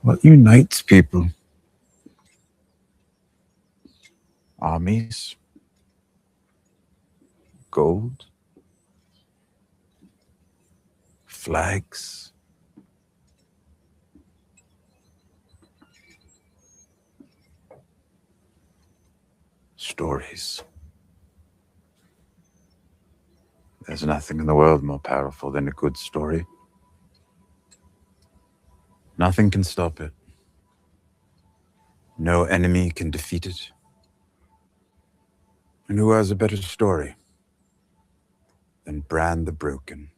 What unites people? Armies, gold, flags, stories. There's nothing in the world more powerful than a good story. Nothing can stop it. No enemy can defeat it. And who has a better story than Bran the Broken?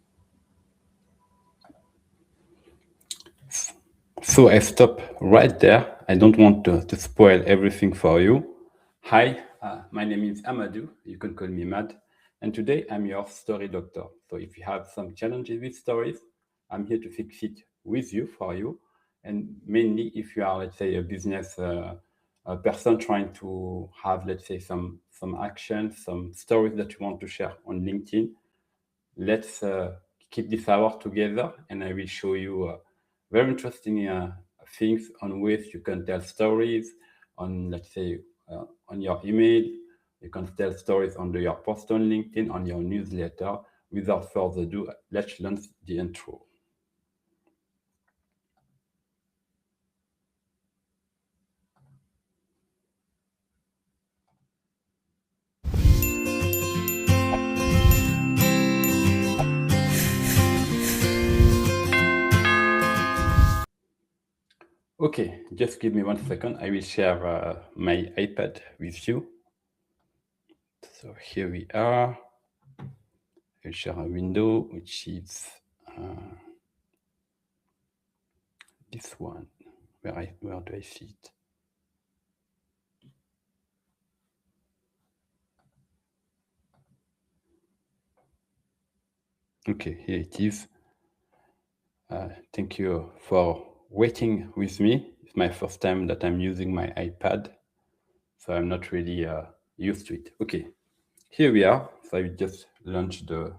So I stop right there. I don't want to spoil everything for you. Hi, my name is Amadou. You can call me Mad. And today I'm your story doctor. So if you have some challenges with stories, I'm here to fix it with you, for you. And mainly if you are, let's say, a business a person trying to have, let's say, some action, some stories that you want to share on LinkedIn, let's keep this hour together, and I will show you very interesting things on which you can tell stories on, let's say, on your email. You can tell stories on your post on LinkedIn, on your newsletter. Without further ado, let's launch the intro. Okay, just give me 1 second. I will share my iPad with you. So here we are. I'll share a window, which is this one. Where do I see it? Okay, here it is. Thank you for waiting with me. It's my first time that I'm using my iPad, so I'm not really used to it. Okay, here we are. So I will just launch the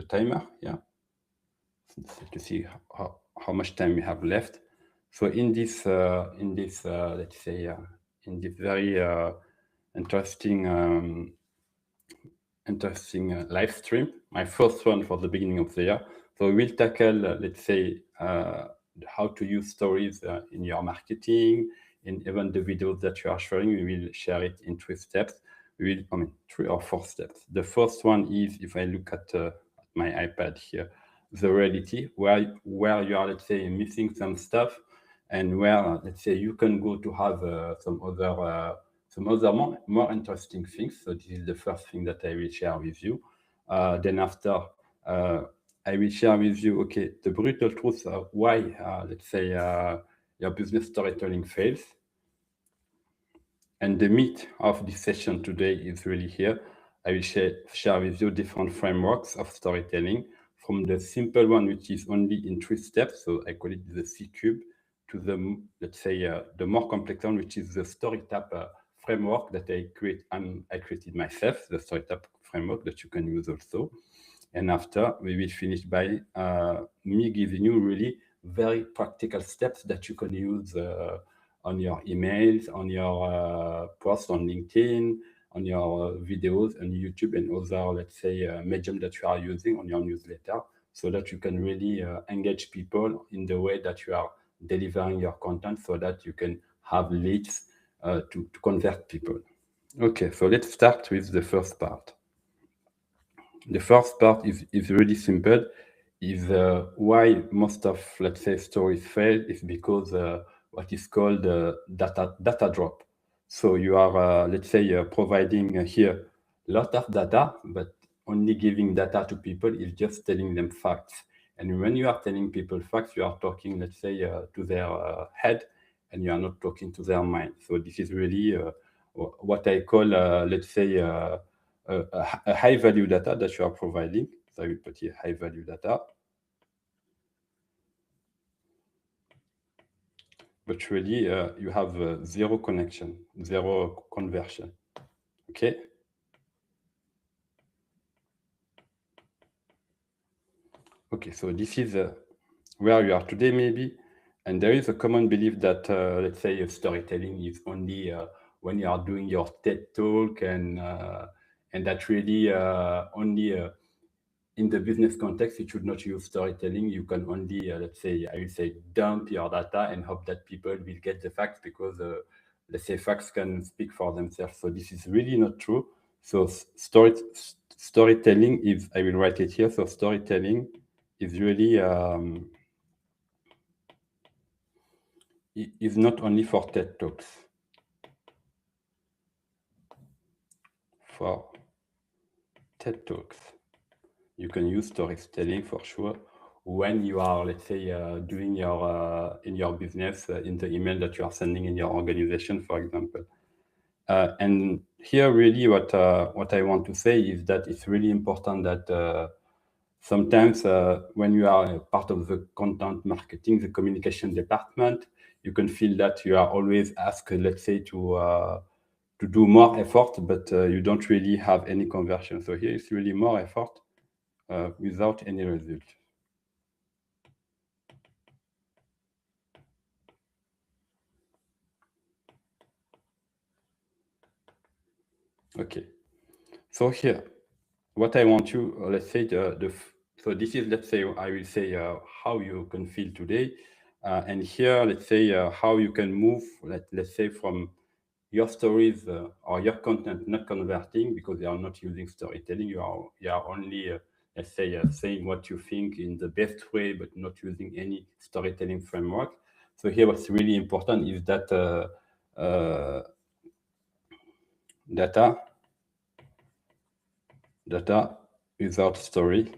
timer, yeah, to see how much time we have left. So in this let's say in this very interesting live stream, my first one for the beginning of the year. So we'll tackle, let's say, how to use stories in your marketing, in even the videos that you are sharing. We will share it in 3 steps. 3 or 4 steps. The first one is, if I look at my iPad here, the reality, where you are, let's say, missing some stuff, and where, let's say, you can go to have some other more interesting things. So this is the first thing that I will share with you. Then after, I will share with you, okay, the brutal truth of why, let's say, your business storytelling fails. And the meat of this session today is really here. I will share with you different frameworks of storytelling, from the simple one, which is only in 3 steps. So I call it the C cube, to the, let's say, the more complex one, which is the StoryTap framework that I created myself, the StoryTap framework that you can use also. And after, we will finish by me giving you really very practical steps that you can use on your emails, on your posts on LinkedIn, on your videos on YouTube, and other, let's say, medium that you are using on your newsletter, so that you can really engage people in the way that you are delivering your content, so that you can have leads to convert people. Okay, so let's start with the first part. The first part is really simple. Is why most of, let's say, stories fail is because what is called data drop. So you are, let's say, providing here a lot of data, but only giving data to people is just telling them facts. And when you are telling people facts, you are talking, let's say, to their head, and you are not talking to their mind. So this is really what I call, let's say, a high value data that you are providing. So I will put here high value data. But really, you have zero connection, zero conversion. Okay. Okay, so this is where you are today, maybe. And there is a common belief that, let's say, storytelling is only when you are doing your TED talk, and that really only in the business context, you should not use storytelling. You can only, let's say, I will say, dump your data and hope that people will get the facts, because, let's say, facts can speak for themselves. So this is really not true. So storytelling is, I will write it here. So storytelling is really is not only for TED Talks. For TED Talks, you can use storytelling for sure when you are, let's say, doing your in your business, in the email that you are sending in your organization, for example. And here, really, what I want to say is that it's really important that sometimes when you are part of the content marketing, the communication department, you can feel that you are always asked, let's say, to do more effort, but you don't really have any conversion. So here it's really more effort without any result. Okay. So here, what I want you, let's say, so this is, let's say, I will say how you can feel today. And here, let's say, how you can move, let's say, from your stories or your content not converting because you are not using storytelling. You are only, let's say, saying what you think in the best way, but not using any storytelling framework. So here, what's really important is that data without story,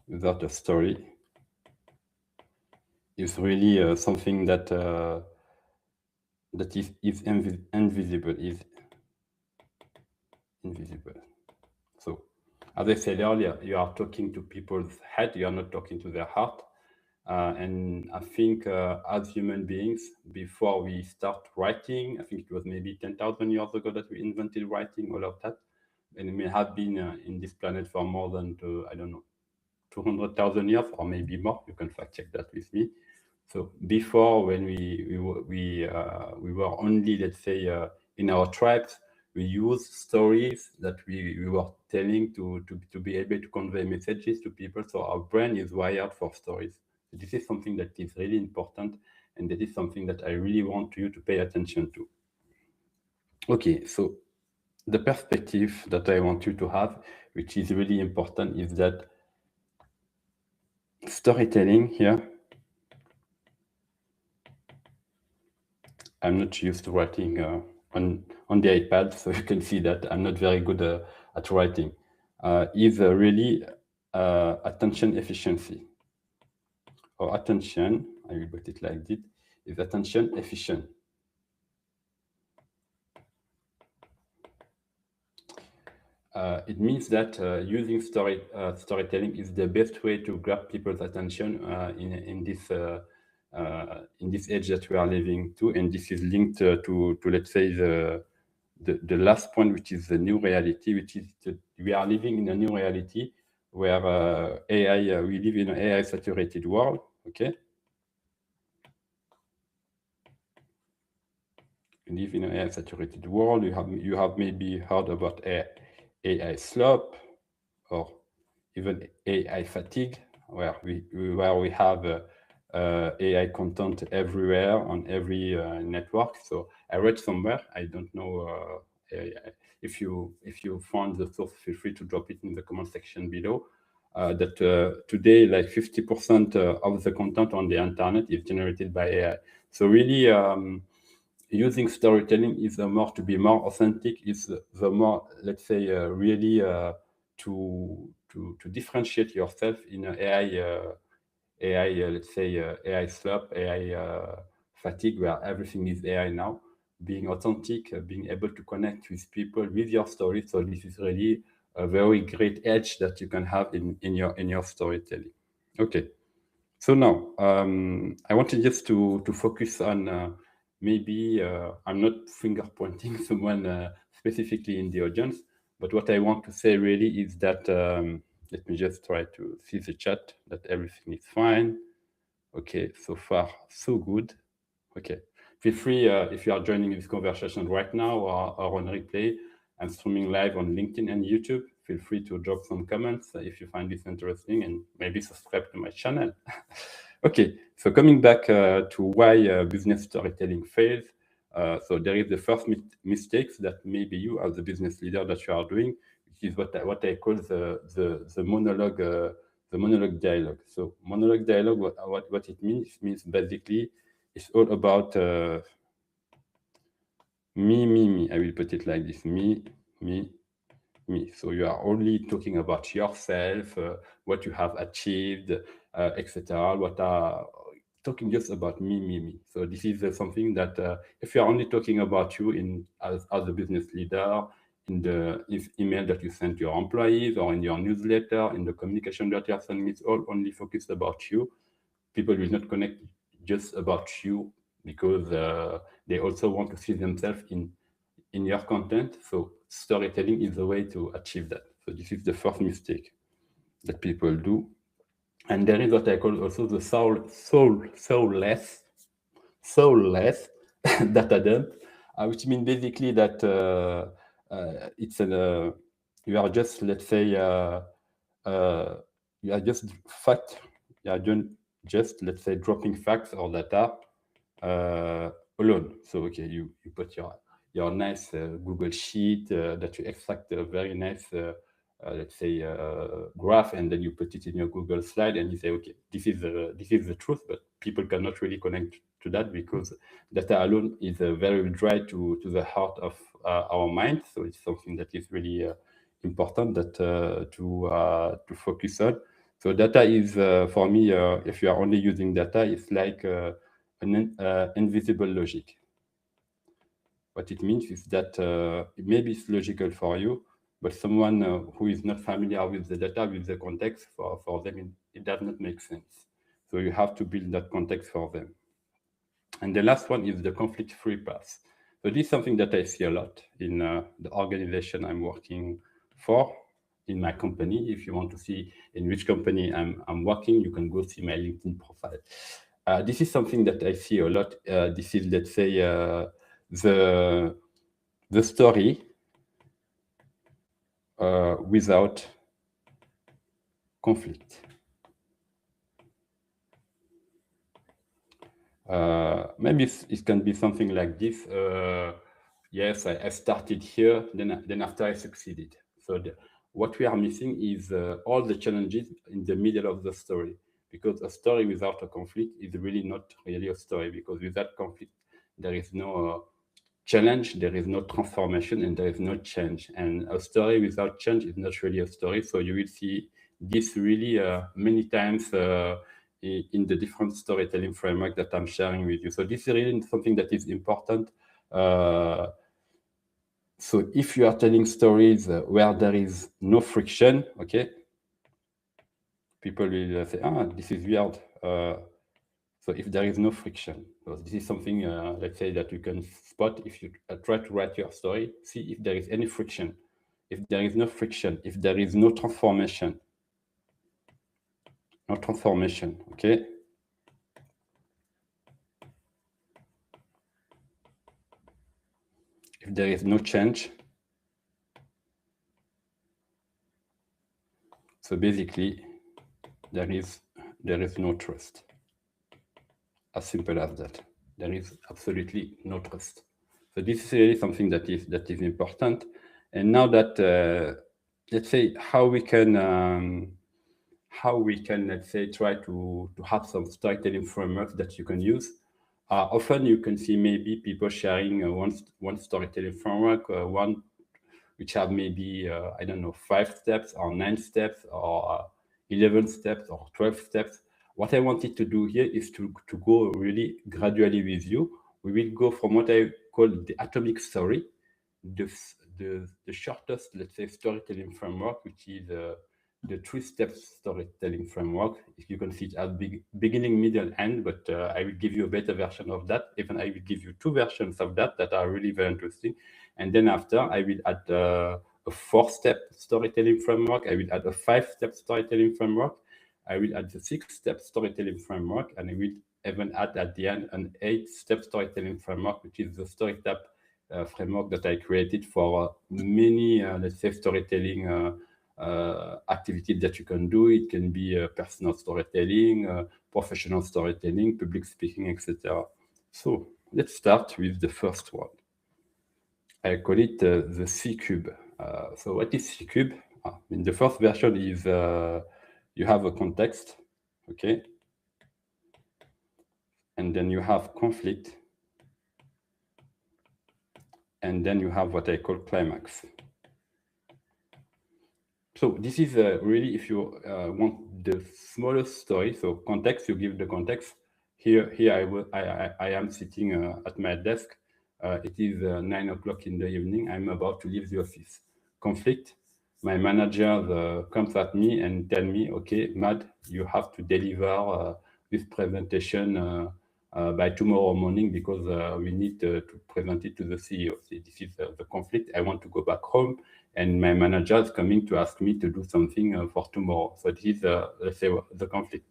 without a story, is really something that that is invisible, is invisible. So, as I said earlier, you are talking to people's head, you are not talking to their heart. And I think as human beings, before we start writing, I think it was maybe 10,000 years ago that we invented writing, all of that. And we have been in this planet for more than, I don't know, 200,000 years or maybe more. You can fact check that with me. So before, when we were only, let's say, in our tribes, we used stories that we were telling to be able to convey messages to people. So our brain is wired for stories. So this is something that is really important, and that is something that I really want you to pay attention to. Okay, so the perspective that I want you to have, which is really important, is that storytelling here, I'm not used to writing on the iPad, so you can see that I'm not very good at writing, is really attention efficiency, or attention, I will put it like this, is attention efficient. It means that using storytelling is the best way to grab people's attention in this age that we are living to, and this is linked to let's say the last point, which is the new reality, which is we are living in a new reality where AI, we live in an AI saturated world. Okay, we live in an AI saturated world. You have maybe heard about AI slop, or even AI fatigue, where we have AI content everywhere on every network. So I read somewhere, I don't know if you found the source, feel free to drop it in the comment section below. That today, like 50% of the content on the internet is generated by AI. So really, using storytelling is more to be more authentic, is the more, let's say, really to differentiate yourself in AI, let's say, AI slop, AI fatigue, where everything is AI now. Being authentic, being able to connect with people with your story. So this is really a very great edge that you can have in your storytelling. Okay. So now I wanted just to focus on maybe I'm not finger pointing someone specifically in the audience, but what I want to say really is that let me just try to see the chat, that everything is fine. Okay, so far, so good. Okay, feel free if you are joining this conversation right now or on replay. I'm streaming live on LinkedIn and YouTube. Feel free to drop some comments if you find this interesting, and maybe subscribe to my channel. Okay, so coming back to why business storytelling fails. So there is the first mistakes that maybe you as the business leader that you are doing, which is what I call the monologue dialogue. So monologue dialogue, what it means basically it's all about me. I will put it like this: me. So you are only talking about yourself, what you have achieved, etc. What are talking just about me. So this is something that if you are only talking about you as a business leader, in the email that you send to your employees or in your newsletter, in the communication that you are sending, it's all only focused about you. People will not connect just about you because they also want to see themselves in your content. So storytelling is the way to achieve that. So this is the first mistake that people do. And there is what I call also the soulless data dump, which means basically that it's an you are just, let's say, you are just just, let's say, dropping facts or data alone. So okay, you put your nice Google sheet that you extract a very nice let's say graph, and then you put it in your Google slide and you say, okay, this is the truth, but people cannot really connect to that because data alone is very dry to the heart of our mind. So it's something that is really important that to focus on. So data is for me, if you are only using data, it's like an invisible logic. What it means is that maybe it's logical for you, but someone who is not familiar with the data, with the context, for them, it does not make sense. So you have to build that context for them. And the last one is the conflict-free path. So this is something that I see a lot in the organization I'm working for, in my company. If you want to see in which company I'm working, you can go see my LinkedIn profile. This is something that I see a lot. This is, let's say, the story without conflict. Maybe it can be something like this. Yes, I started here, then after I succeeded. So what we are missing is all the challenges in the middle of the story, because a story without a conflict is really not really a story, because without conflict, there is no challenge, there is no transformation, and there is no change. And a story without change is not really a story. So you will see this really many times in the different storytelling framework that I'm sharing with you. So this is really something that is important. So if you are telling stories where there is no friction, okay, people will say, this is weird. So if there is no friction, so this is something, let's say, that you can spot if you try to write your story, see if there is any friction. If there is no friction, if there is no transformation, okay? If there is no change, so basically there is no trust. As simple as that. There is absolutely no trust. So this is really something that is important. And now that let's say how we can let's say try to have some storytelling frameworks that you can use. Often you can see maybe people sharing one storytelling framework, one which have maybe I don't know, 5 steps or 9 steps or 11 steps or 12 steps. What I wanted to do here is to go really gradually with you. We will go from what I call the atomic story, the shortest, let's say, storytelling framework, which is the 3-step storytelling framework. If you can see it as beginning, middle, end, but I will give you a better version of that. Even I will give you 2 versions of that are really very interesting. And then after, I will add a 4-step storytelling framework. I will add a 5-step storytelling framework. I will add the 6-step storytelling framework, and I will even add at the end an 8-step storytelling framework, which is the StoryTap framework that I created for many, let's say, storytelling activities that you can do. It can be personal storytelling, professional storytelling, public speaking, etc. So let's start with the first one. I call it the C cube. So what is C cube? In the first version is you have a context, okay? And then you have conflict. And then you have what I call climax. So this is really, if you want the smallest story, so context, you give the context. Here I am sitting at my desk. It is 9 o'clock in the evening. I'm about to leave the office. Conflict, my manager comes at me and tell me, okay, Mad, you have to deliver this presentation by tomorrow morning because we need to present it to the CEO. See, this is the conflict. I want to go back home, and my manager is coming to ask me to do something for tomorrow. So this is, let's say, the conflict.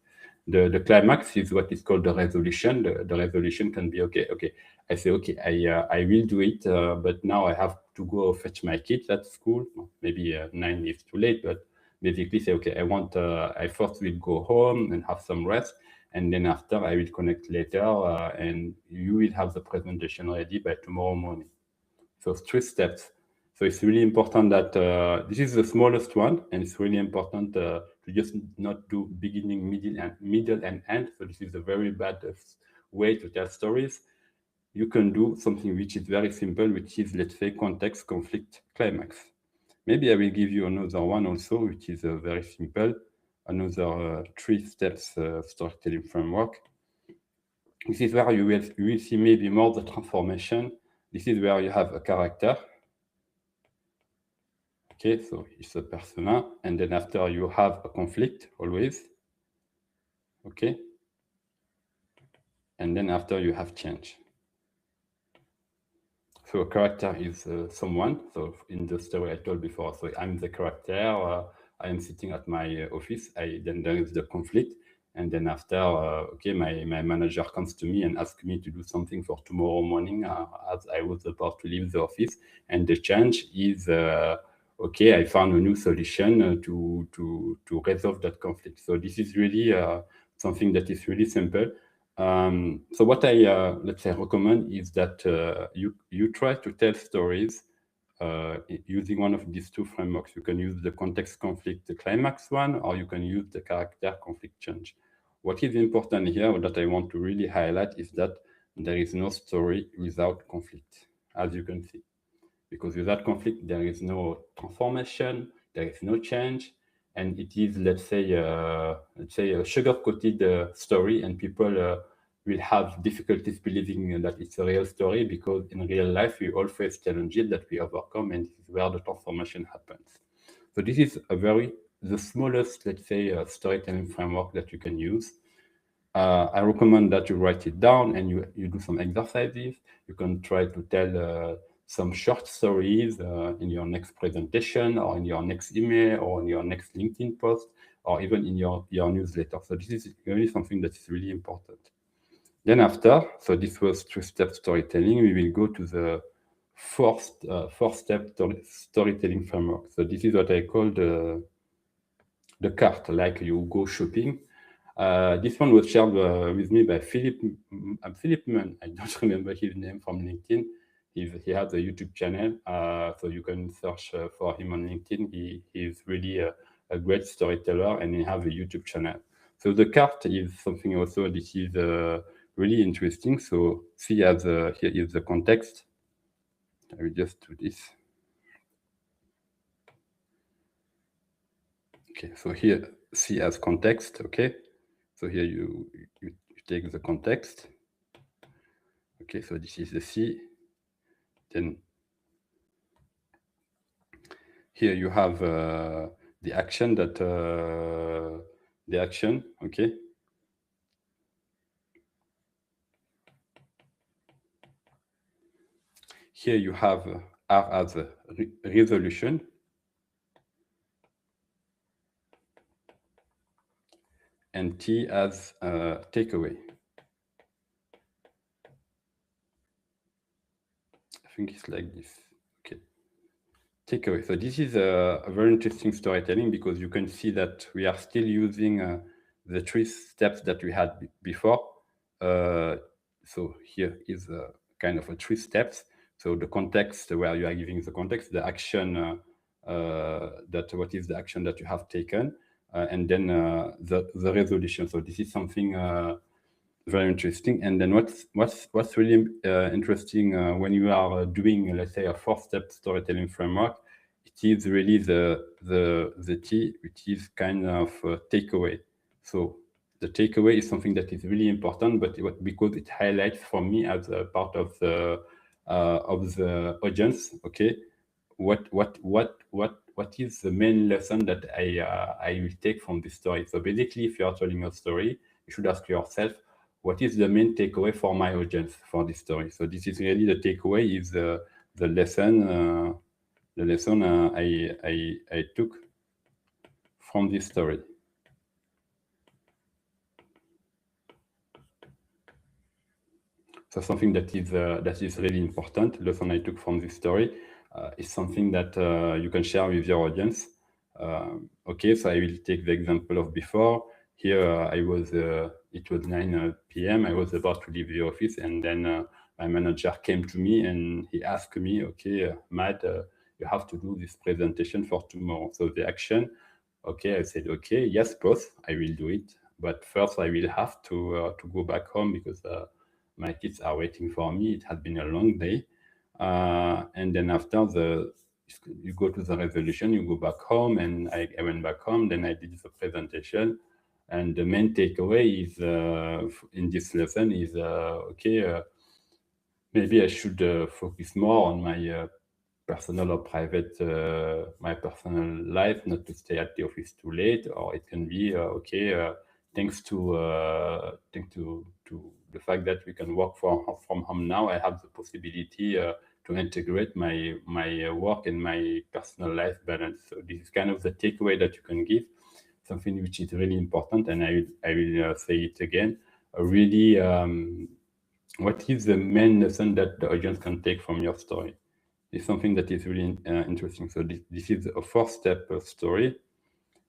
The climax is what is called the resolution. The resolution can be, okay, I say, okay, I will do it, but now I have to go fetch my kids at school. Maybe 9 is too late, but basically say, okay, I first will go home and have some rest. And then after I will connect later and you will have the presentation ready by tomorrow morning. So 3 steps. So it's really important that this is the smallest one, and it's really important to just not do beginning, middle, and end. So this is a very bad way to tell stories. You can do something which is very simple, which is, let's say, context, conflict, climax. Maybe I will give you another one also, which is very simple. Another 3 steps storytelling framework. This is where you will see maybe more the transformation. This is where you have a character. Okay, so it's a persona, and then after you have a conflict always. Okay, and then after you have change. So a character is someone. So in the story I told before, so I'm the character. I am sitting at my office. Then there is the conflict, and then after, okay, my manager comes to me and asks me to do something for tomorrow morning as I was about to leave the office, and the change is. Okay, I found a new solution to resolve that conflict. So this is really something that is really simple. So what I let's say recommend is that you try to tell stories using one of these 2 frameworks. You can use the context, conflict, the climax one, or you can use the character, conflict, change. What is important here that I want to really highlight is that there is no story without conflict, as you can see. Because without conflict, there is no transformation, there is no change, and it is, let's say a sugar-coated story, and people will have difficulties believing that it's a real story, because in real life, we all face challenges that we overcome, and this is where the transformation happens. So this is the smallest, let's say, storytelling framework that you can use. I recommend that you write it down and you do some exercises. You can try to tell some short stories in your next presentation, or in your next email, or in your next LinkedIn post, or even in your newsletter. So this is really something that is really important. Then after, so this was 3-step storytelling, we will go to the 4-step storytelling framework. So this is what I call the cart, like you go shopping. This one was shared with me by Philip Munn. I don't remember his name from LinkedIn. He has a YouTube channel, so you can search for him on LinkedIn. He is really a great storyteller, and he has a YouTube channel. So the cart is something also this is really interesting. So see, as here is the context. I will just do this. Okay, so here see as context. Okay, so here you take the context. Okay, so this is the C. Then here you have the action that okay. Here you have R as a resolution. and T as takeaway. I think it's like this. Okay. Takeaway. So this is a very interesting storytelling because you can see that we are still using the 3 steps that we had before. So here is kind of a 3 steps. So the context, where you are giving the context, the action, what is the action that you have taken, and then the resolution. So this is something very interesting. And then what's really interesting when you are doing, let's say, a 4-step storytelling framework, it is really the T, which is kind of takeaway. So the takeaway is something that is really important, but because it highlights for me as a part of the audience, okay, what is the main lesson that I will take from this story. So basically, if you are telling a story, you should ask yourself, what is the main takeaway for my audience for this story? So this is really the takeaway, is the lesson I took from this story. So something that is really important, lesson I took from this story, is something that you can share with your audience. Okay, so I will take the example of before. Here it was 9 p.m. I was about to leave the office, and then my manager came to me and he asked me, okay, Matt, you have to do this presentation for tomorrow. So the action, okay, I said, okay, yes, boss, I will do it. But first I will have to go back home because my kids are waiting for me. It has been a long day. And then after you go to the resolution, you go back home, and I went back home, then I did the presentation. And the main takeaway is in this lesson is, okay, maybe I should focus more on my personal or private, my personal life, not to stay at the office too late, or it can be, okay, thanks to the fact that we can work from home now, I have the possibility to integrate my work and my personal life balance. So this is kind of the takeaway that you can give, something which is really important. And I will say it again. Really, what is the main lesson that the audience can take from your story? Is something that is really interesting. So this is a 4-step story.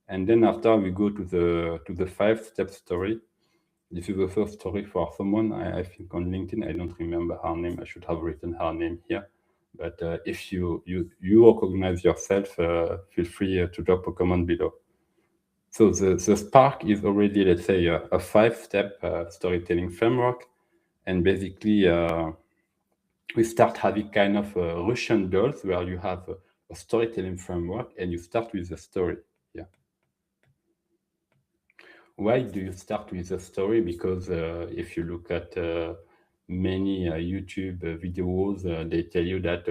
And then after we go to the 5-step story. This is the first story for someone, I think on LinkedIn. I don't remember her name. I should have written her name here. But if you recognize yourself, feel free to drop a comment below. So the Spark is already, let's say, a 5-step storytelling framework. And basically, we start having kind of Russian dolls where you have a storytelling framework and you start with a story. Yeah. Why do you start with a story? Because if you look at many YouTube videos, they tell you that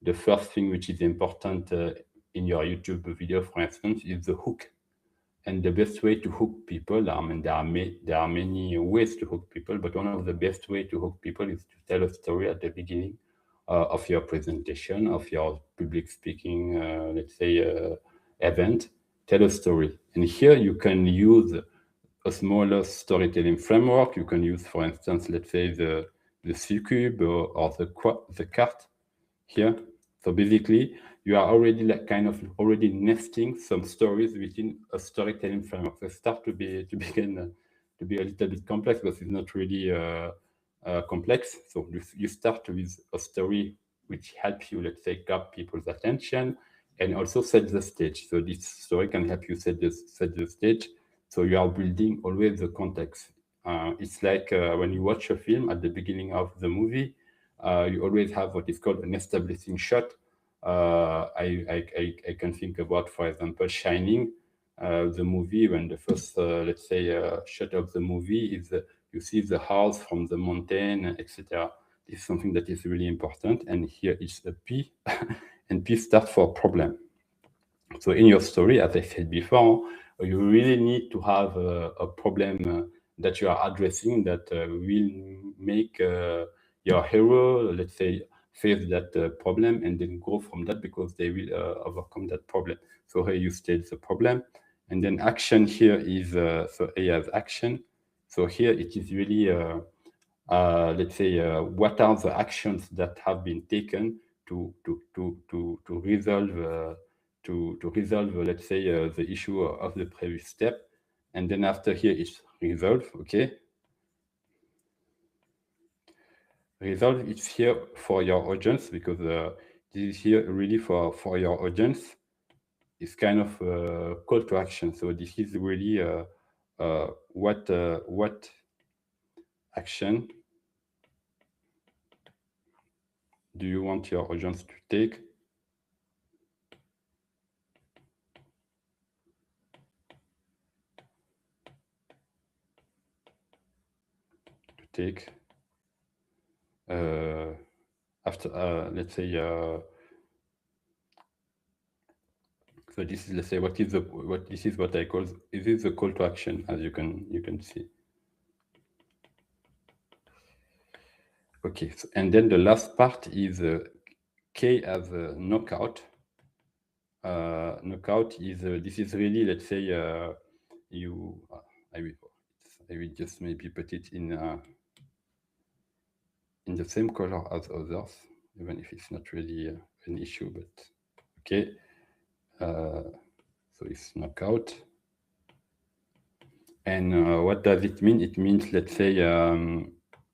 the first thing which is important in your YouTube video, for instance, is the hook. And the best way to hook people, I mean, there are many ways to hook people, but one of the best way to hook people is to tell a story at the beginning of your presentation, of your public speaking, let's say, event. Tell a story. And here you can use a smaller storytelling framework. You can use, for instance, let's say the C-cube or the cart here. So basically, you are already already nesting some stories within a storytelling framework. So start to be a little bit complex, but it's not really complex. So you start with a story which helps you, let's say, grab people's attention and also set the stage. So this story can help you set the stage. So you are building always the context. It's like when you watch a film at the beginning of the movie, you always have what is called an establishing shot. I can think about, for example, Shining, the movie, when the first, let's say, shot of the movie is you see the house from the mountain, etc. This is something that is really important. And here is a P, and P stands for problem. So in your story, as I said before, you really need to have a problem that you are addressing that will make your hero, let's say, face that problem and then go from that, because they will overcome that problem. So here you state the problem, And then action here is, so A has action. So here it is really, let's say, what are the actions that have been taken to resolve, let's say, the issue of the previous step. And then after here is resolve, okay? Resolve is here for your audience, because this is here really for your audience. It's kind of a call to action. So this is really what action do you want your audience to take? After, let's say, so this is, let's say, this is what I call, this is the call to action, as you can see. Okay, so, and then the last part is K as a knockout. Knockout is, this is really, let's say, I will just maybe put it in the same color as others, even if it's not really an issue, but okay. So it's knockout. And what does it mean? It means, let's say,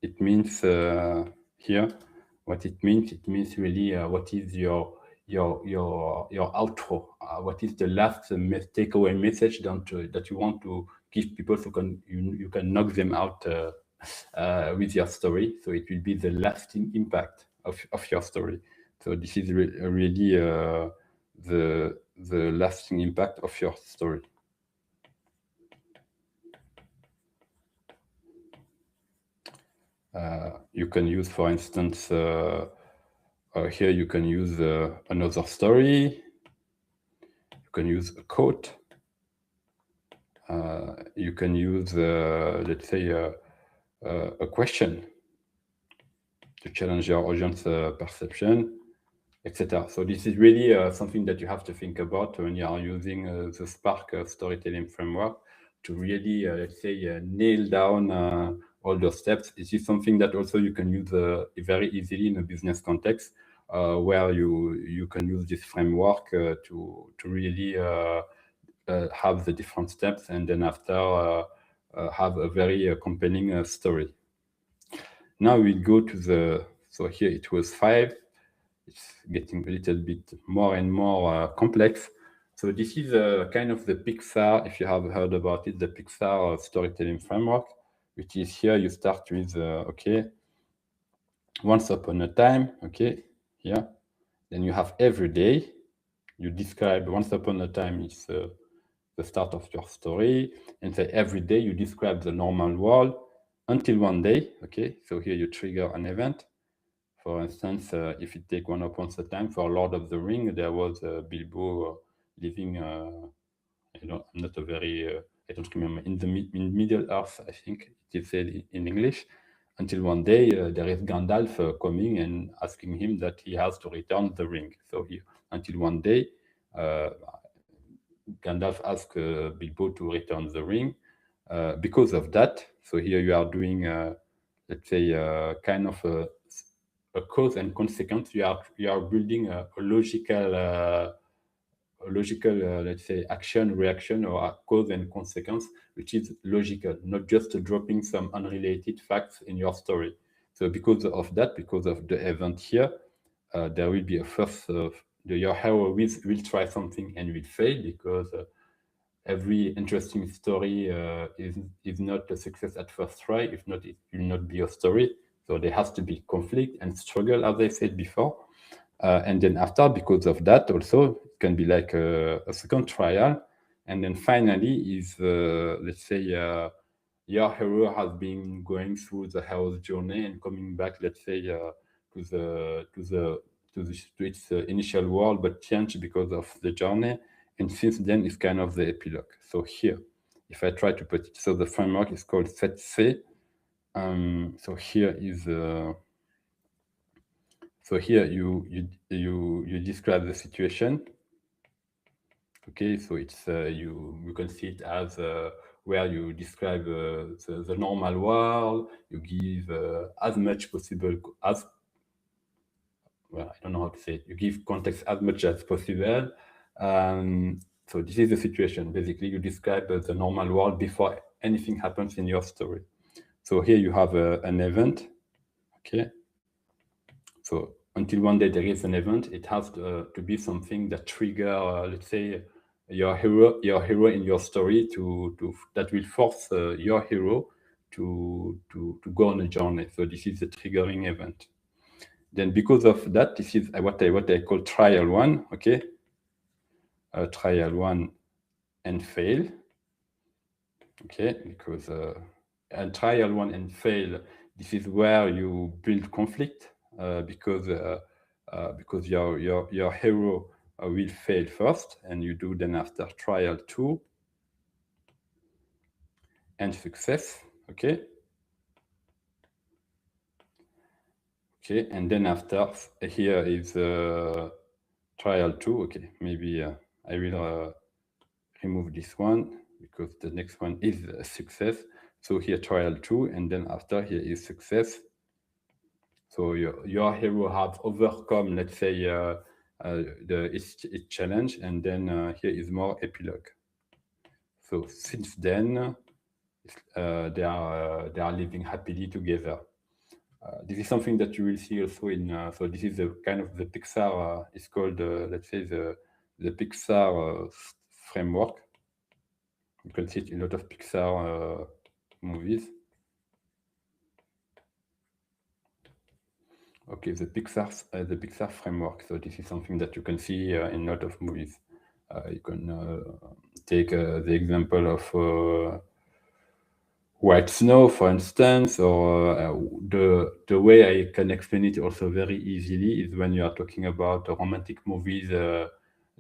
it means here, what it means really what is your outro, what is the last takeaway message that you want to give people, so you can knock them out with your story. So it will be the lasting impact of your story. So this is really the lasting impact of your story. You can use, for instance, here you can use another story. You can use a quote. You can use, let's say, a question to challenge your audience perception, etc. So this is really something that you have to think about when you are using the Spark storytelling framework to really, let's say, nail down all those steps. This is something that also you can use very easily in a business context, where you can use this framework to really have the different steps, and then after have a very compelling story. Now we go to the, so here it was 5. It's getting a little bit more and more complex. So this is kind of the Pixar, if you have heard about it, the Pixar storytelling framework, which is here you start with, okay, once upon a time, okay, here. Then you have every day. You describe once upon a time is the start of your story, and say every day you describe the normal world until one day, okay? So here you trigger an event. For instance, if you take one upon a time for Lord of the Ring, there was Bilbo living, I'm not a very, I don't remember, in Middle Earth, I think it is said in English, until one day there is Gandalf coming and asking him that he has to return the ring. So until one day, Gandalf asks Bilbo to return the ring. Because of that, so here you are doing, let's say, kind of a cause and consequence. You are building a logical, let's say, action, reaction, or a cause and consequence, which is logical, not just dropping some unrelated facts in your story. So because of that, because of the event here, there will be a first, your hero will try something and will fail, because every interesting story is not a success at first try. If not, it will not be a story. So there has to be conflict and struggle, as I said before. And then after, because of that also, it can be like a second trial. And then finally is, let's say, your hero has been going through the hero's journey and coming back, let's say, to its initial world, but changed because of the journey. And since then, it's kind of the epilogue. So here, if I try to put it, so the framework is called FETC. So here is, so here you describe the situation. Okay, so it's you can see it as where you describe the normal world. You give as much possible as well, I don't know how to say it. You give context as much as possible. So this is the situation. Basically, you describe the normal world before anything happens in your story. So here you have an event. Okay. So until one day there is an event, it has to be something that trigger, let's say, your hero in your story that will force your hero to go on a journey. So this is the triggering event. Then because of that, this is what I call trial one. Okay, trial one and fail. Okay, because and trial one and fail. This is where you build conflict because your hero will fail first, and you do then after trial two and success. Okay. Okay, and then after here is trial two. Okay, maybe I will remove this one because the next one is a success. So here trial two, and then after here is success. So your hero have overcome, let's say, its challenge, and then here is more epilogue. So since then, they are living happily together. This is something that you will see also in. So this is the kind of the Pixar. It's called, let's say, the Pixar framework. You can see it in a lot of Pixar movies. Okay, the Pixar framework. So this is something that you can see in a lot of movies. You can take the example of White Snow, for instance, or the way I can explain it also very easily is when you are talking about romantic movies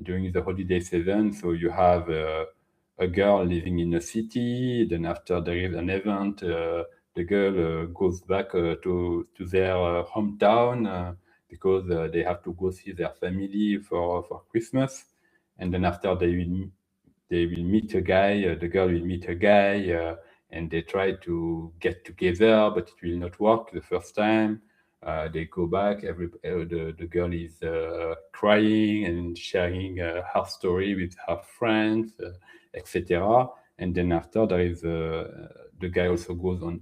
during the holiday season. So you have a girl living in a city, then after there is an event, the girl goes back to their hometown because they have to go see their family for Christmas, and then after they will meet a guy, the girl will meet a guy, and they try to get together, but it will not work the first time. They go back, the girl is crying and sharing her story with her friends, etc. And then after there is the guy also goes on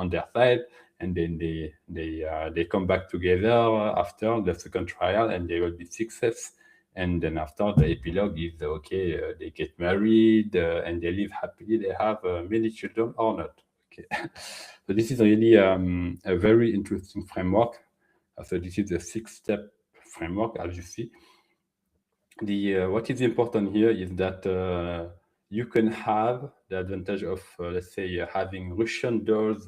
their side, and then they come back together after the second trial, and they will be success. And then after the epilogue is okay, they get married and they live happily. They have many children or not. Okay, so this is really a very interesting framework. So this is a 6-step framework, as you see. The what is important here is that you can have the advantage of let's say having Russian dolls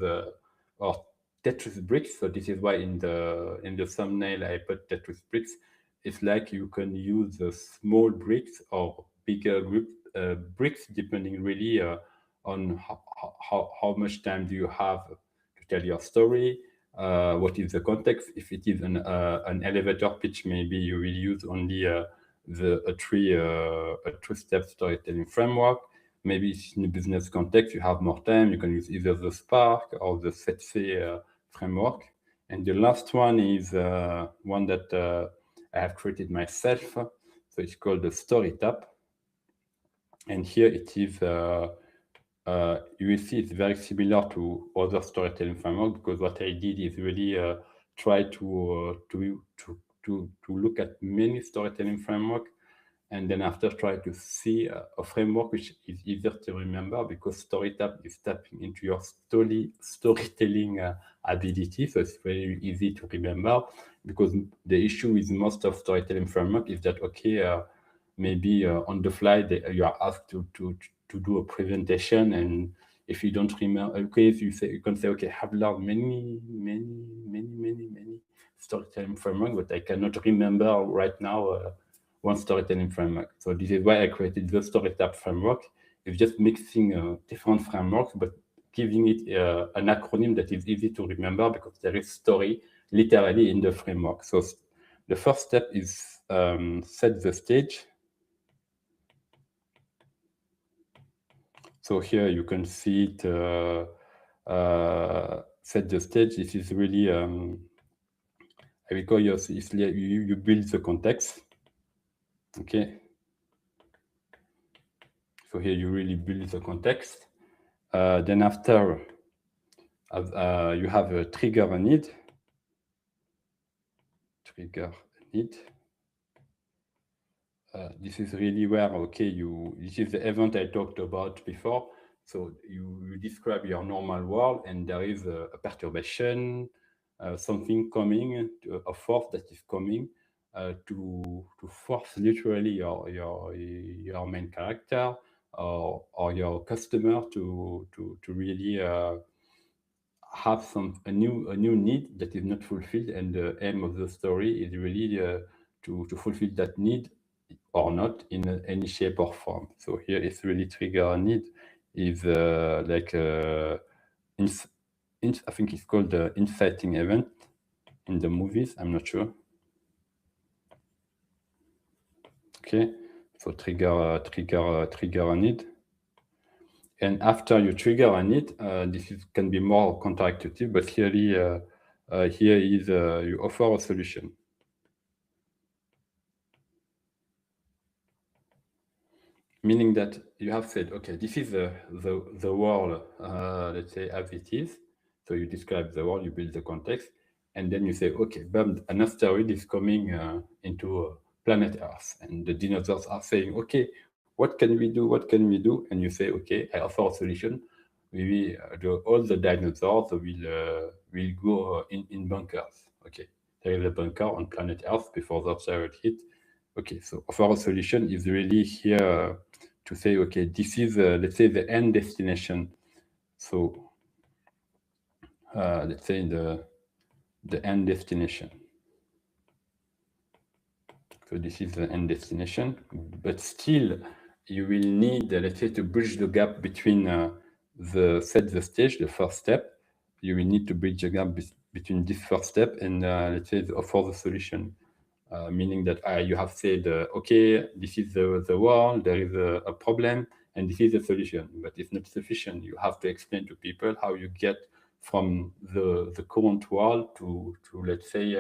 or Tetris bricks. So this is why in the thumbnail I put Tetris bricks. It's like you can use small bricks or bigger bricks depending really on how much time do you have to tell your story. What is the context? If it is an elevator pitch, maybe you will use only a three-step storytelling framework. Maybe in a business context, you have more time. You can use either the Spark or the Setse framework. And the last one is one that I have created myself. So it's called the StoryTap. And here it is. You will see it's very similar to other storytelling framework because what I did is really try to look at many storytelling framework, and then after try to see a framework which is easier to remember because StoryTap is tapping into your storytelling ability. So it's very easy to remember because the issue with most of storytelling framework is that, okay, maybe on the fly, you are asked to do a presentation, and if you don't remember, okay, you can say, okay, I've learned many storytelling framework, but I cannot remember right now one storytelling framework. So this is why I created the StoryTap framework. It's just mixing different frameworks, but giving it an acronym that is easy to remember because there is story literally in the framework. So the first step is set the stage. So here you can see it, set the stage. This is really, I will call you build the context. Okay. So here you really build the context. Then after, you have a trigger a need. Trigger a need. This is really where, okay, this is the event I talked about before. So you describe your normal world, and there is a perturbation, something coming, a force that is coming to force literally your main character or your customer to really have a new need that is not fulfilled, and the aim of the story is really to fulfill that need or not in any shape or form. So here it's really trigger a need is like I think it's called the inciting event in the movies. I'm not sure. Okay, so trigger a need. And after you trigger a need, this can be more counterintuitive, but here is you offer a solution. Meaning that you have said, okay, this is the world, let's say, as it is. So you describe the world, you build the context, and then you say, okay, but an asteroid is coming into planet Earth, and the dinosaurs are saying, okay, what can we do? What can we do? And you say, okay, I offer a solution. Maybe all the dinosaurs will go in bunkers. Okay, there is a bunker on planet Earth before the asteroid hit. Okay, so offer a solution is really here to say, okay, this is, let's say, the end destination. So let's say the end destination. So this is the end destination, but still you will need, let's say, to bridge the gap between set the stage, the first step. You will need to bridge the gap between this first step and let's say offer the solution. Meaning that you have said, okay, this is the world, there is a problem, and this is the solution, but it's not sufficient. You have to explain to people how you get from the current world to let's say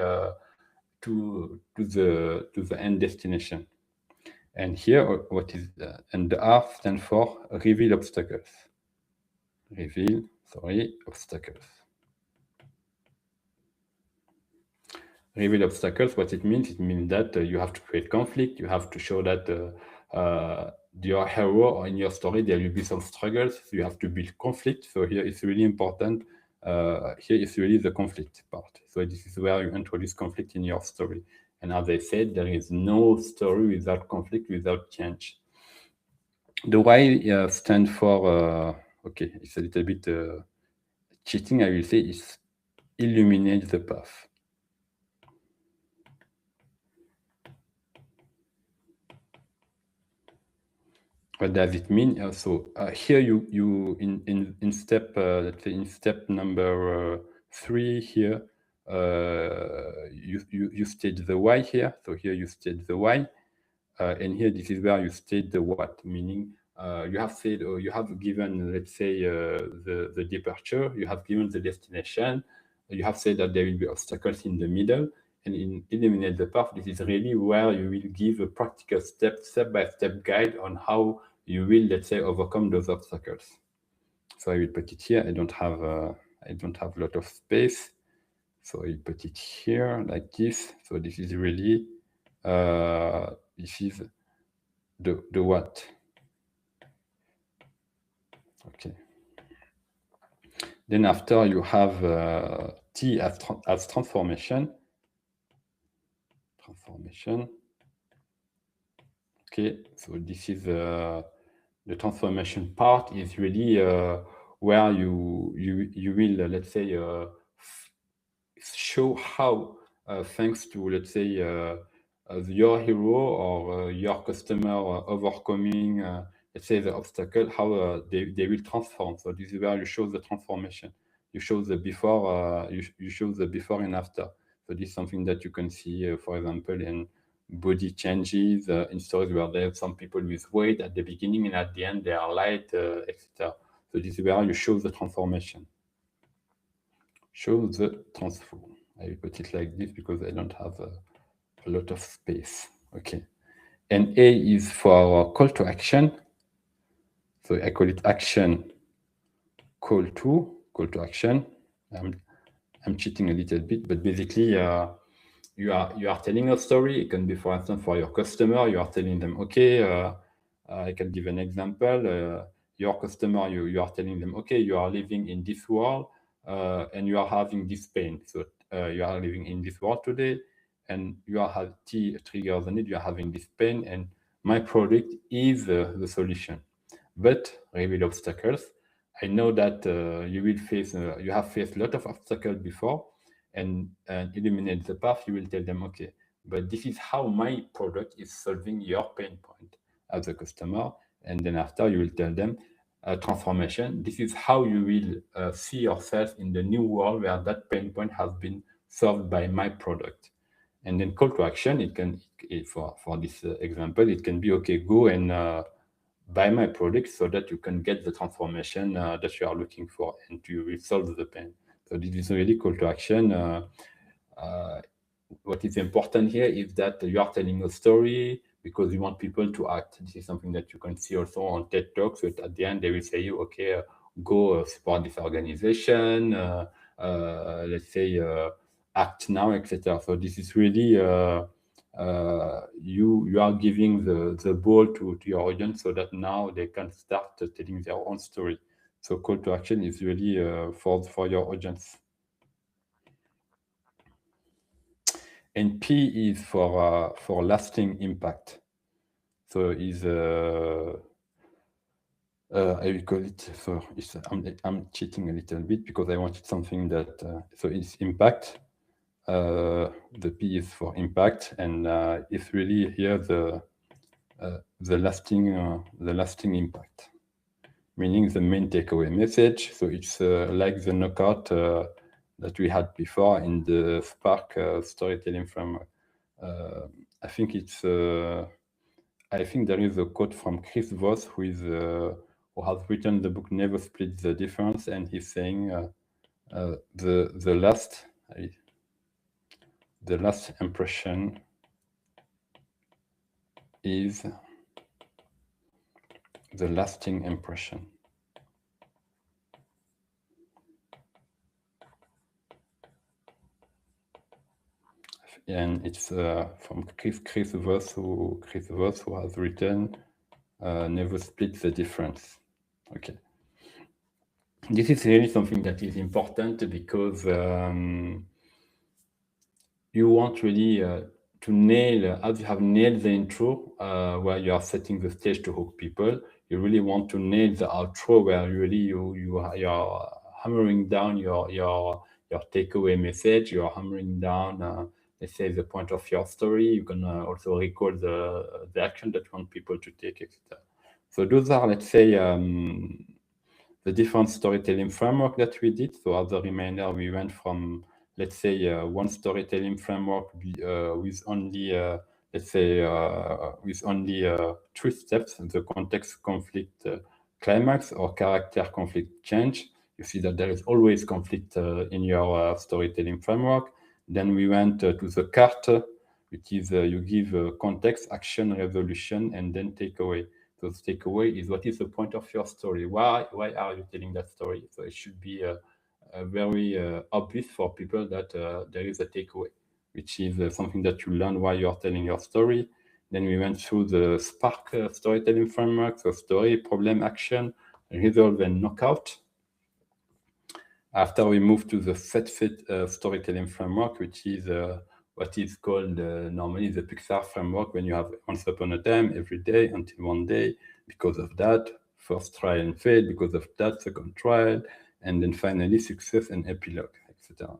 to the end destination. And here, what is and the R stands for reveal obstacles. Obstacles. Reveal obstacles, what it means that you have to create conflict. You have to show that your hero or in your story, there will be some struggles. So you have to build conflict. So here it's really important. Here is really the conflict part. So this is where you introduce conflict in your story. And as I said, there is no story without conflict, without change. The Y stands for, okay, it's a little bit cheating, I will say, is illuminate the path. What does it mean? So here you in step, let's say in step number 3 here, you state the why here. So here you state the why, and here this is where you state the what. Meaning you have said, or you have given, let's say, the departure. You have given the destination. You have said that there will be obstacles in the middle. And in illuminate the path, this is really where you will give a practical step-by-step guide on how you will, let's say, overcome those obstacles. So I will put it here. I don't have a lot of space, so I will put it here like this. So this is really this is the what. Okay. Then after you have T as transformation. Okay, so this is the transformation part is really where you will let's say show how thanks to, let's say, your hero or your customer overcoming let's say the obstacle, how they will transform. So this is where you show the transformation. You show the before, you show the before and after. So this is something that you can see, for example, in body changes in stories where there's some people with weight at the beginning and at the end they are light, etc. So this is where you show the transformation. Show the transform. I will put it like this because I don't have a lot of space. Okay. And A is for call to action. So I call it action call to action. I'm cheating a little bit, but basically you are telling a story. It can be, for instance, for your customer, you are telling them, okay, I can give an example. Your customer, you are telling them, okay, you are living in this world and you are having this pain. So you are living in this world today and you are having triggers on it, you are having this pain and my product is the solution. But reveal obstacles. I know that you will face, you have faced a lot of obstacles before, and eliminate the path. You will tell them, okay, but this is how my product is solving your pain point as a customer. And then after, you will tell them, transformation. This is how you will see yourself in the new world where that pain point has been solved by my product. And then call to action, it can, for this example, it can be, okay, go and buy my product so that you can get the transformation that you are looking for and you will solve the pain. So this is really call to action. What is important here is that you are telling a story because you want people to act. This is something that you can see also on TED Talks. So at the end, they will say you, okay, go support this organization, let's say act now, etc. So this is really you are giving the ball to your audience so that now they can start telling their own story. So call to action is really for your audience. And P is for lasting impact. So is I will call it. So it's, I'm cheating a little bit because I wanted something that so it's impact. The P is for impact, and it's really here the lasting impact, meaning the main takeaway message. So it's like the knockout that we had before in the Spark storytelling framework. I think it's. I think there is a quote from Chris Voss, who has written the book "Never Split the Difference," and he's saying the last impression is the lasting impression. And it's from Chris Voss, who has written "Never Split the Difference." Okay, this is really something that is important because you want really to nail, as you have nailed the intro, where you are setting the stage to hook people. You really want to nail the outro, where really you are hammering down your takeaway message. You are hammering down. Let's say the point of your story. You can also record the action that you want people to take, etc. So those are, let's say, the different storytelling framework that we did. So as a reminder, we went from, let's say, one storytelling framework with only, let's say, with only 3 steps: the context, conflict, climax, or character, conflict, change. You see that there is always conflict in your storytelling framework. Then we went to the carte, which is you give context, action, resolution, and then takeaway. So the takeaway is, what is the point of your story? Why are you telling that story? So it should be very obvious for people that there is a takeaway, which is something that you learn while you are telling your story. Then we went through the Spark storytelling framework, so story, problem, action, resolve, and knockout. After we moved to the FET storytelling framework, which is what is called normally the Pixar framework, when you have once upon a time, every day, until one day. Because of that, first trial and fail. Because of that, second trial. And then finally, success and epilogue, etc.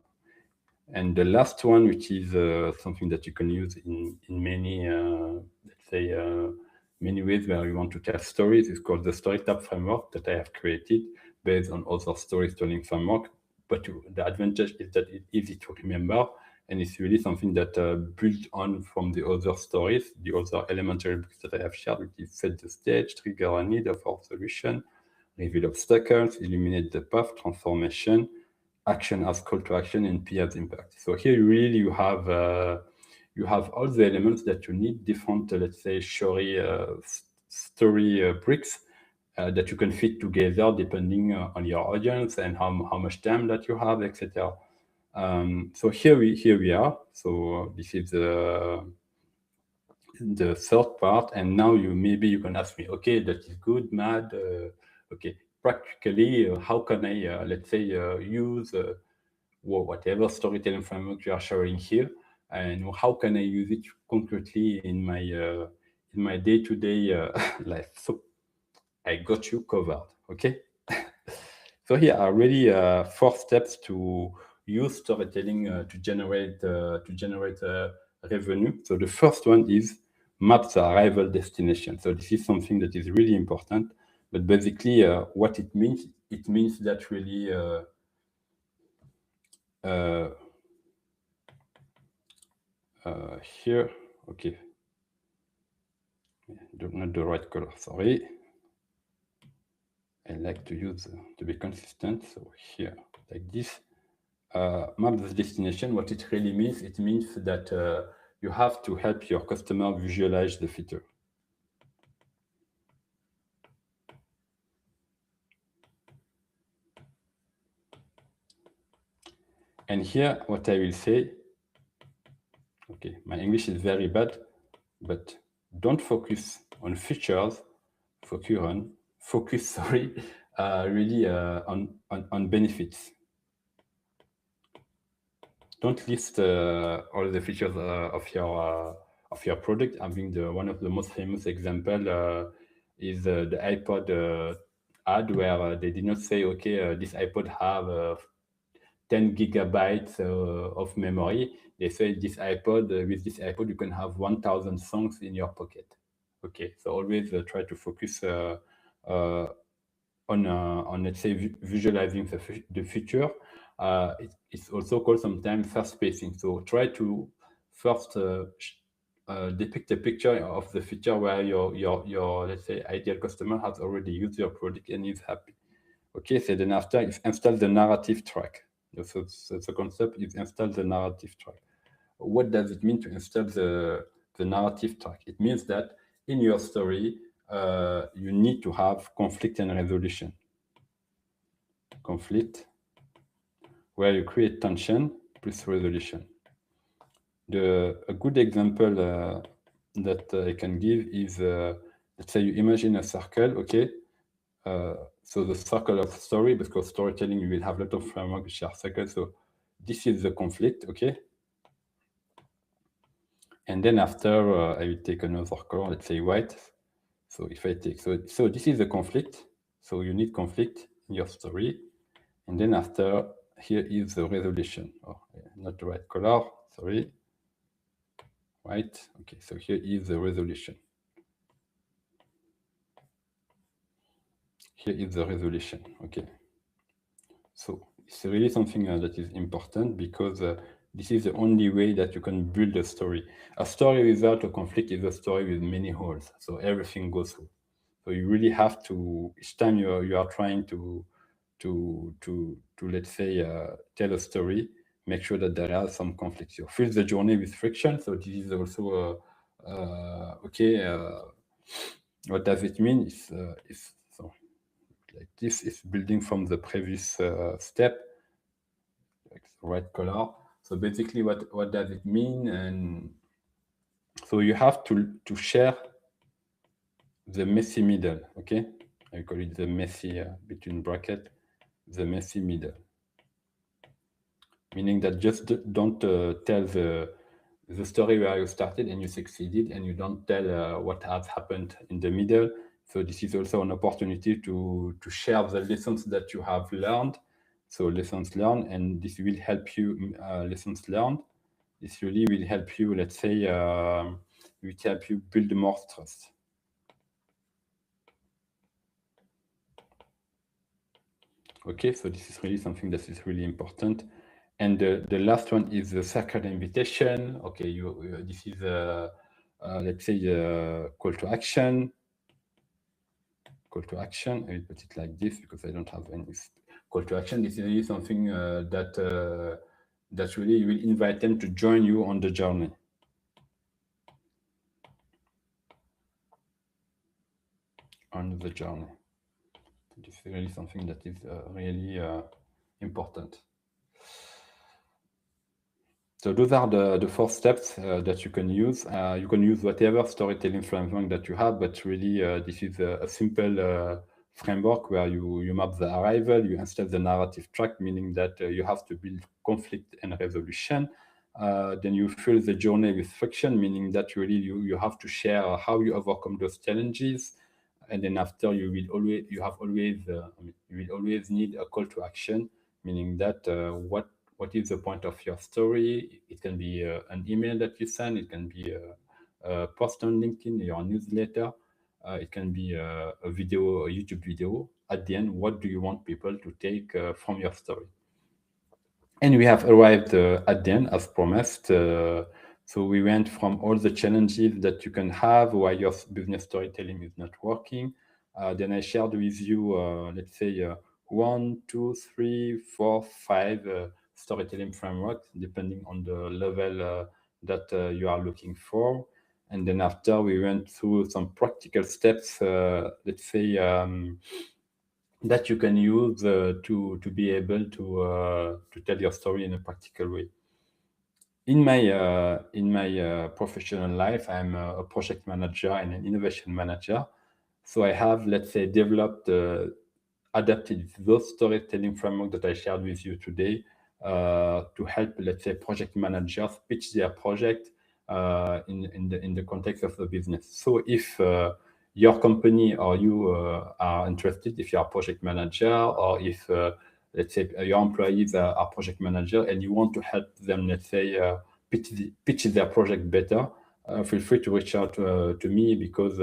And the last one, which is something that you can use in many, let's say, many ways where you want to tell stories, is called the Storytap framework that I have created based on other storytelling framework. But the advantage is that it's easy to remember. and it's really something that built on from the other stories, the other elementary books that I have shared, which is set the stage, trigger a need for solution, reveal obstacles, illuminate the path, transformation, action as call to action, and P as impact. So here really you have all the elements that you need, different, let's say, story bricks that you can fit together depending on your audience and how much time that you have, etc. So here we are. So this is the third part, and now maybe you can ask me, okay, that is good, Mad. Okay, practically, how can I, let's say, use whatever storytelling framework you are showing here, and how can I use it concretely in my day-to-day life? So I got you covered. Okay. So here are really 4 steps to use storytelling to generate revenue. So the first one is map the arrival destination. So this is something that is really important. But basically, what it means that really here, okay, not the right color. Sorry. I like to use to be consistent. So here, like this. Map the destination, what it really means, it means that you have to help your customer visualize the feature. And here, what I will say, okay, my English is very bad, but don't focus on features, focus, really on benefits. Don't list all the features of your product. I think one of the most famous example is the iPod ad, where they did not say, okay, this iPod have 10 gigabytes of memory. They say this iPod, with this iPod, you can have 1,000 songs in your pocket. Okay, so always try to focus on let's say visualizing the future. It's also called sometimes fast pacing. So try to first depict a picture of the future where your let's say ideal customer has already used your product and is happy. Okay, so then after install the narrative track. So the concept is install the narrative track. What does it mean to install the narrative track? It means that in your story, you need to have conflict and resolution. Conflict, where you create tension plus resolution. A good example that I can give is, let's say you imagine a circle, okay? So the circle of story, because storytelling, you will have a lot of framework which are circles. So this is the conflict, okay? And then after, I will take another color, let's say white. So if I take, so this is the conflict. So you need conflict in your story. And then after, here is the resolution. Oh, not the right color, sorry. Right, okay, so here is the resolution. Here is the resolution, okay. So it's really something that is important, because this is the only way that you can build a story. A story without a conflict is a story with many holes, so everything goes through. So you really have to, each time you are trying to let's say tell a story, make sure that there are some conflicts. You fill the journey with friction. So this is also okay. What does it mean? Is so like this is building from the previous step, like the right color. So basically, what does it mean? And so you have to share the messy middle. Okay, I call it the messy between bracket, the messy middle. Meaning that just don't tell the story where you started and you succeeded, and you don't tell what has happened in the middle. So this is also an opportunity to share the lessons that you have learned. So lessons learned, and this will help you, lessons learned. This really will help you, let's say, will help you build more trust. Okay, so this is really something that is really important. And the last one is the second invitation. Okay, this is let's say call to action. Call to action. I will put it like this because I don't have any call to action. This is really something that really you will invite them to join you on the journey. On the journey. This is really something that is really important. So those are the 4 steps that you can use. You can use whatever storytelling framework that you have, but really this is a simple framework where you map the arrival, you install the narrative track, meaning that you have to build conflict and resolution. Then you fill the journey with friction, meaning that really you have to share how you overcome those challenges. And then after you will always need a call to action, meaning that what is the point of your story? It can be an email that you send, it can be a post on LinkedIn, your newsletter, it can be a video, a YouTube video. At the end, what do you want people to take from your story? And we have arrived at the end as promised. So we went from all the challenges that you can have while your business storytelling is not working. Then I shared with you, let's say, 1, 2, 3, 4, 5 storytelling frameworks, depending on the level that you are looking for. And then after we went through some practical steps, let's say, that you can use to be able to tell your story in a practical way. In my professional life, I'm a project manager and an innovation manager. So I have, let's say, developed, adapted those storytelling framework that I shared with you today to help, let's say, project managers pitch their project in the context of the business. So if your company or you are interested, if you are a project manager, or if let's say your employees are project manager and you want to help them, let's say, pitch their project better, feel free to reach out to me, because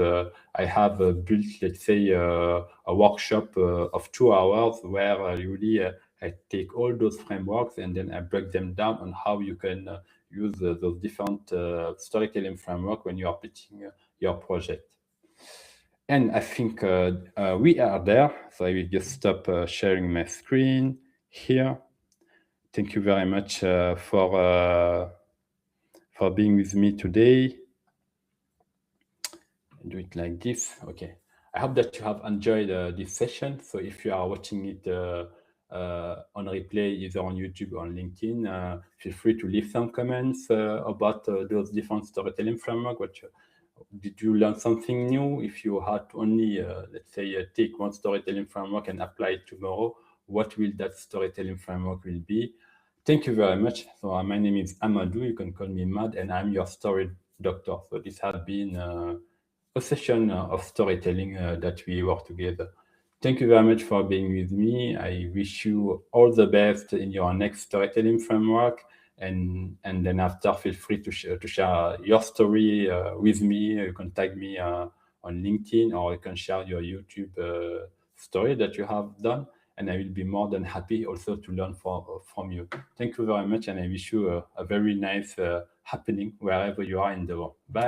I have built, let's say, a workshop of 2 hours where really I take all those frameworks and then I break them down on how you can use those different storytelling framework when you are pitching your project. And I think we are there. So I will just stop sharing my screen here. Thank you very much for being with me today. Do it like this. Okay. I hope that you have enjoyed this session. So if you are watching it on replay, either on YouTube or on LinkedIn, feel free to leave some comments about those different storytelling framework. Did you learn something new? If you had to only, let's say, take one storytelling framework and apply it tomorrow, what will that storytelling framework will be? Thank you very much. So my name is Amadou. You can call me Mad, and I'm your story doctor. So this has been a session of storytelling that we work together. Thank you very much for being with me. I wish you all the best in your next storytelling framework. And then after, feel free to share your story with me. You can tag me on LinkedIn, or you can share your YouTube story that you have done. And I will be more than happy also to learn from you. Thank you very much, and I wish you a very nice happening wherever you are in the world. Bye.